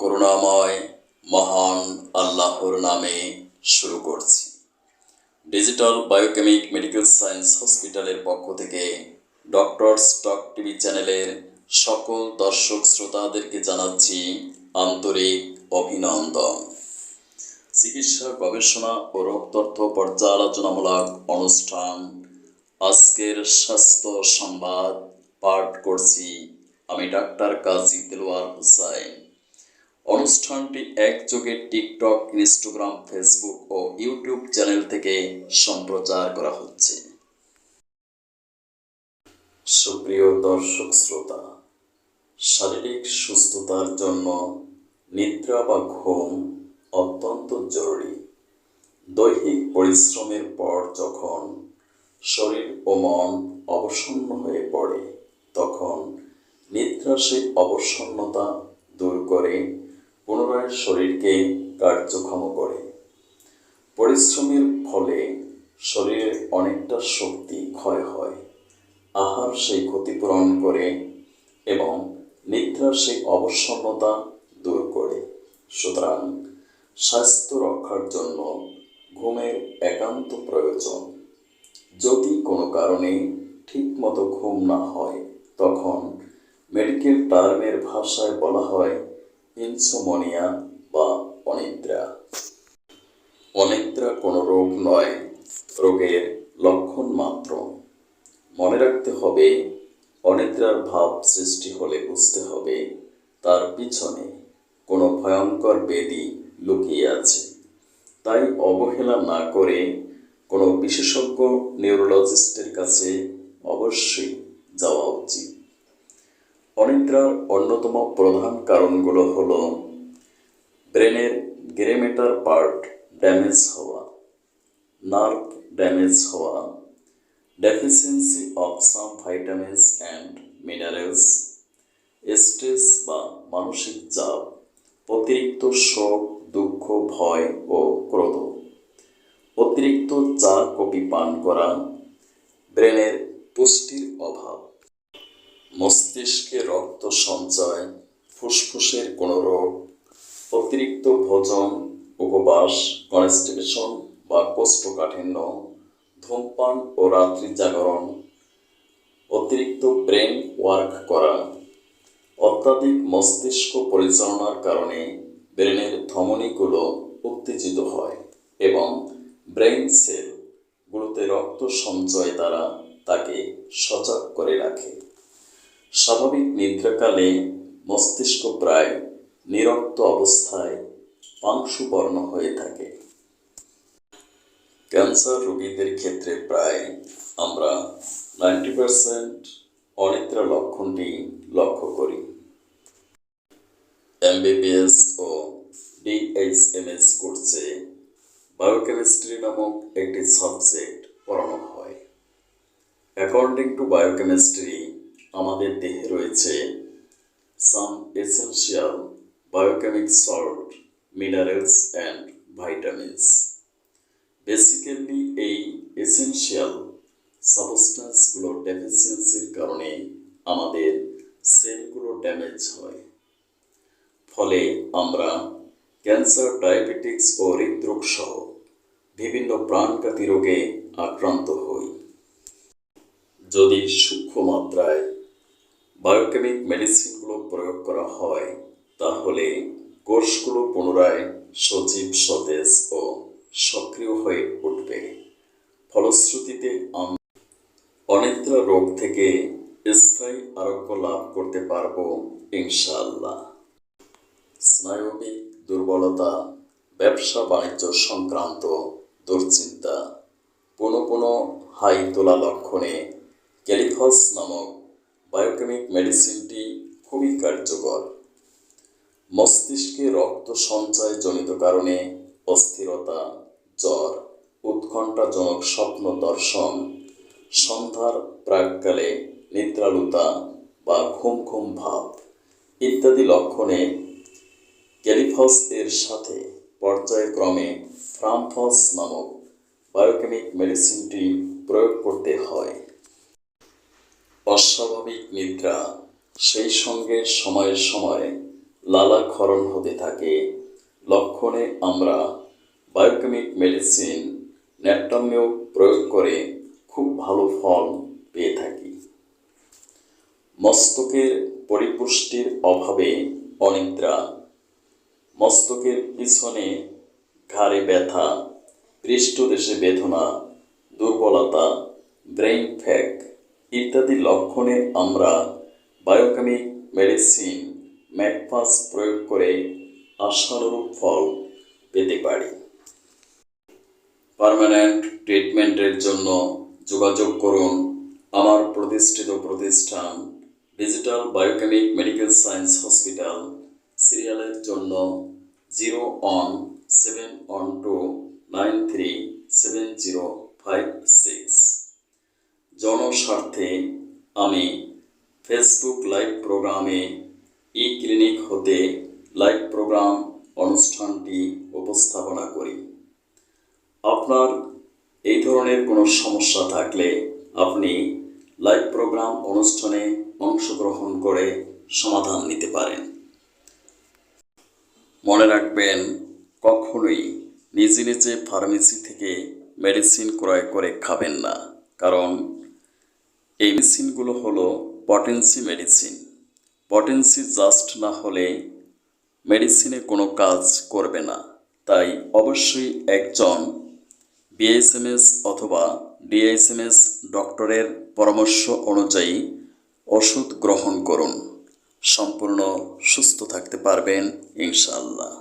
করুণাময় মহান আল্লাহর নামে শুরু করছি। ডিজিটাল বায়োকেমিক মেডিকেল সায়েন্স হসপিটালের পক্ষ থেকে ডক্টরস টক টিভি চ্যানেলের সকল দর্শক শ্রোতাদেরকে জানাচ্ছি আন্তরিক অভিনন্দন। চিকিৎসা গবেষণা ও রোগ তথ্য পর্যালোচনামূলক অনুষ্ঠান আজকের স্বাস্থ্য সংবাদ পাঠ করছি আমি ডাক্তার কাজী দেলোয়ার হোসাইন। অনুষ্ঠানটি একযোগে টিকটক, ইনস্টাগ্রাম, ফেসবুক ও ইউটিউব চ্যানেল থেকে সম্প্রচার করা হচ্ছে। সুপ্রিয় দর্শক শ্রোতা, শারীরিক সুস্থতার জন্য নিদ্রা বা ঘুম অত্যন্ত জরুরি। দৈহিক পরিশ্রমের পর যখন শরীর ও মন অবসন্ন হয়ে পড়ে, তখন নিদ্রা সেই অবসন্নতা দূর করে পুনরায় শরীরকে কার্যক্ষম করে। পরিশ্রমের ফলে শরীরের অনেকটা শক্তি ক্ষয় হয়। আহার সেই ক্ষতিপূরণ করে এবং নিদ্রা সেই অবসন্নতা দূর করে। সুতরাং স্বাস্থ্য রক্ষার জন্য ঘুমের একান্ত প্রয়োজন। যদি কোনো কারণে ঠিকমতো ঘুম না হয়, তখন মেডিকেল টার্মের ভাষায় বলা হয় ইনসোমনিয়া বা অনিদ্রা। অনিদ্রা কোনো রোগ নয়, রোগের লক্ষণ মাত্র। মনে রাখতে হবে, অনিদ্রার ভাব সৃষ্টি হলে বুঝতে হবে তার পিছনে কোনো ভয়ঙ্কর ব্যাধি লুকিয়ে আছে। তাই অবহেলা না করে কোনো বিশেষজ্ঞ নিউরোলজিস্টের কাছে অবশ্যই যাওয়া উচিত। অনিদ্রার অন্যতম প্রধান কারণগুলো হলো ব্রেনের গ্রে ম্যাটার পার্ট ড্যামেজ হওয়া, নার্ভ ড্যামেজ হওয়া, deficiency of some vitamins and minerals, stress বা মানসিক চাপ, অতিরিক্ত শোক, দুঃখ, ভয় ও ক্রোধ, অতিরিক্ত চা কফি পান করা, ব্রেনের পুষ্টির অভাব, মস্তিষ্কে রক্ত সঞ্চয়, ফুসফুসের কোনো রোগ, অতিরিক্ত ভোজন, উপবাস, কনস্টিপেশন বা কোষ্ঠকাঠিন্য, ধূমপান ও রাত্রি জাগরণ, অতিরিক্ত ব্রেন ওয়ার্ক করা, অত্যাধিক মস্তিষ্ক পরিচালনার কারণে ব্রেনের ধমনীগুলো উত্তেজিত হয় এবং ব্রেন সেলগুলোতে রক্ত সঞ্চয় দ্বারা তাকে সজাগ করে রাখে। স্বাভাবিক নিদ্রাকালে মস্তিষ্ক প্রায় নিরক্ত অবস্থায় পাংশুবর্ণ হয়ে থাকে। ক্যান্সার রোগীদের ক্ষেত্রে প্রায় আমরা 90% অনিদ্রা লক্ষণটি লক্ষ্য করি। MBBS ও DHMS কোর্সে বায়োকেমিস্ট্রি নামক একটি সাবজেক্ট পড়ানো হয়। অ্যাকর্ডিং টু বায়োকেমিস্ট্রি, আমাদের দেহে রয়েছে some essential biochemic salt, minerals and vitamins. Basically এই এসেনশিয়াল সাবস্টেন্সগুলোর ডেফিসিয়েন্সির কারণে আমাদের সেলগুলো ড্যামেজ হয়। ফলে আমরা ক্যান্সার, ডায়াবেটিক্স ও হৃদরোগ সহ বিভিন্ন প্রাণঘাতী রোগে আক্রান্ত হই। যদি সূক্ষ্ম মাত্রায় বায়োকেমিক মেডিসিনগুলো প্রয়োগ করা হয়, তাহলে কোষগুলো পুনরায় সজীব, সতেজ ও সক্রিয় হয়ে উঠবে। ফলশ্রুতিতে আমরা অনিদ্রা রোগ থেকে স্থায়ী আরোগ্য লাভ করতে পারব ইনশাআল্লাহ। স্নায়বিক দুর্বলতা, ব্যবসা বাণিজ্য সংক্রান্ত দুশ্চিন্তা, পুনঃ হাই তোলা লক্ষণে ক্যালিফাস নামক বায়োকেমিক মেডিসিনটি খুবই কার্যকর। মস্তিষ্কে রক্ত সঞ্চয়জনিত কারণে অস্থিরতা, জ্বর, উৎকণ্ঠাজনক স্বপ্ন দর্শন, সন্ধ্যার প্রাক্কালে নিদ্রালুতা বা ঘুম ঘুম ভাব ইত্যাদি লক্ষণে ক্যালিফাস এর সাথে পর্যায়ক্রমে ফ্রামফস নামক বায়োকেমিক মেডিসিনটি প্রয়োগ করতে হয়। অস্বাভাবিক নিদ্রা, সেই সঙ্গে সময়ে সময়ে লালাক্ষরণ হতে থাকে, লক্ষণে আমরা বায়োকেমিক মেডিসিন ন্যাট্রামিও প্রয়োগ করে খুব ভালো ফল পেয়ে থাকি। মস্তকের পরিপুষ্টির অভাবে অনিদ্রা, মস্তকের পিছনে ঘাড়ে ব্যথা, পৃষ্ঠদেশে বেদনা, দুর্বলতা, ব্রেইন ফ্যাগ ইত্যাদি লক্ষণে আমরা বায়োকেমিক মেডিসিন ম্যাকফাস প্রয়োগ করে আশানুরূপ ফল পেতে পারি। পার্মানেন্ট ট্রিটমেন্টের জন্য যোগাযোগ করুন আমার প্রতিষ্ঠিত প্রতিষ্ঠান digital biochemic medical science hospital, সিরিয়ালের জন্য 0171293705 জনস্বার্থে আমি ফেসবুক লাইভ প্রোগ্রামে ই ক্লিনিক হতে লাইভ প্রোগ্রাম অনুষ্ঠানটি উপস্থাপনা করি। আপনার এই ধরনের কোনো সমস্যা থাকলে আপনি লাইভ প্রোগ্রাম অনুষ্ঠানে অংশগ্রহণ করে সমাধান নিতে পারেন। মনে রাখবেন, কখনোই নিজে নিজে ফার্মেসি থেকে মেডিসিন ক্রয় করে খাবেন না, কারণ এই মেডিসিনগুলো হলো পটেন্সি মেডিসিন। পটেন্সি জাস্ট না হলে মেডিসিনে কোনো কাজ করবে না। তাই অবশ্যই একজন বিএসএমএস অথবা ডিএসএমএস ডক্টরের পরামর্শ অনুযায়ী ওষুধ গ্রহণ করুন। সম্পূর্ণ সুস্থ থাকতে পারবেন ইনশাআল্লাহ।